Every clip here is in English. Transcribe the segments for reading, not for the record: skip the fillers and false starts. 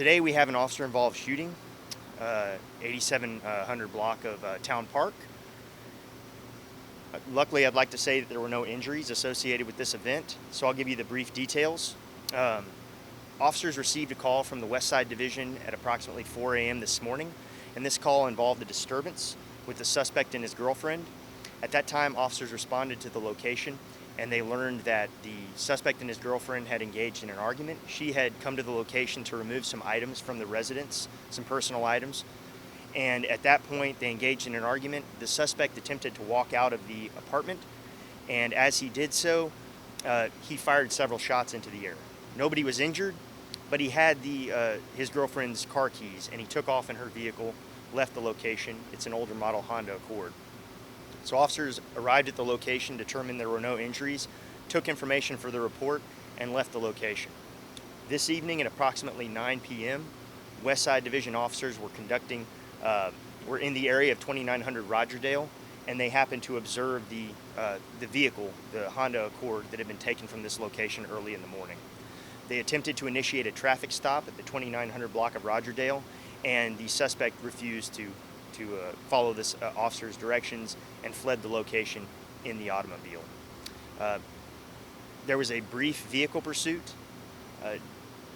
Today we have an officer-involved shooting, 8700 block of Town Park. Luckily, I'd like to say that there were no injuries associated with this event, so I'll give you the brief details. Officers received a call from the West Side Division at approximately 4 a.m. this morning, and this call involved a disturbance with the suspect and his girlfriend. At that time, officers responded to the location, and they learned that the suspect and his girlfriend had engaged in an argument. She had come to the location to remove some items from the residence, some personal items, and at that point they engaged in an argument. The suspect attempted to walk out of the apartment, and as he did so, he fired several shots into the air. Nobody was injured, but he had his girlfriend's car keys, and he took off in her vehicle, left the location. It's an older model Honda Accord. So officers arrived at the location, determined there were no injuries, took information for the report, and left the location. This evening at approximately 9 p.m., West Side Division officers were in the area of 2900 Rogerdale, and they happened to observe the vehicle, the Honda Accord, that had been taken from this location early in the morning. They attempted to initiate a traffic stop at the 2900 block of Rogerdale, and the suspect refused to follow this officer's directions and fled the location in the automobile. There was a brief vehicle pursuit,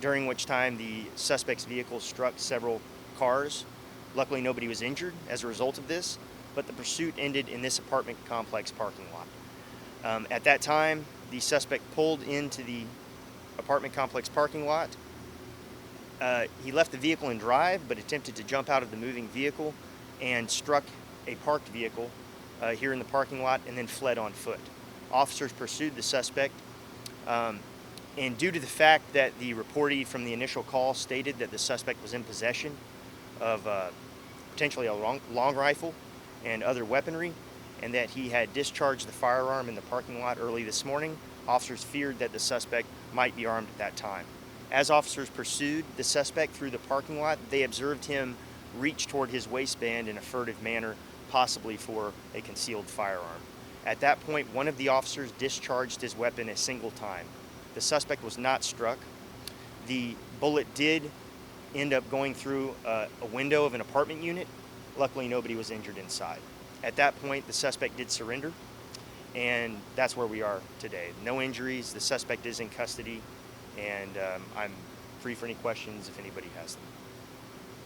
during which time the suspect's vehicle struck several cars. Luckily, nobody was injured as a result of this, but the pursuit ended in this apartment complex parking lot. At that time, the suspect pulled into the apartment complex parking lot. He left the vehicle in drive, but attempted to jump out of the moving vehicle and struck a parked vehicle here in the parking lot and then fled on foot. Officers pursued the suspect, and due to the fact that the reportee from the initial call stated that the suspect was in possession of potentially a long rifle and other weaponry, and that he had discharged the firearm in the parking lot early this morning, officers feared that the suspect might be armed at that time. As officers pursued the suspect through the parking lot, they observed him reach toward his waistband in a furtive manner, possibly for a concealed firearm. At that point, one of the officers discharged his weapon a single time. The suspect was not struck. The bullet did end up going through a window of an apartment unit. Luckily, nobody was injured inside. At that point, the suspect did surrender, and that's where we are today. No injuries, the suspect is in custody, and I'm free for any questions if anybody has them.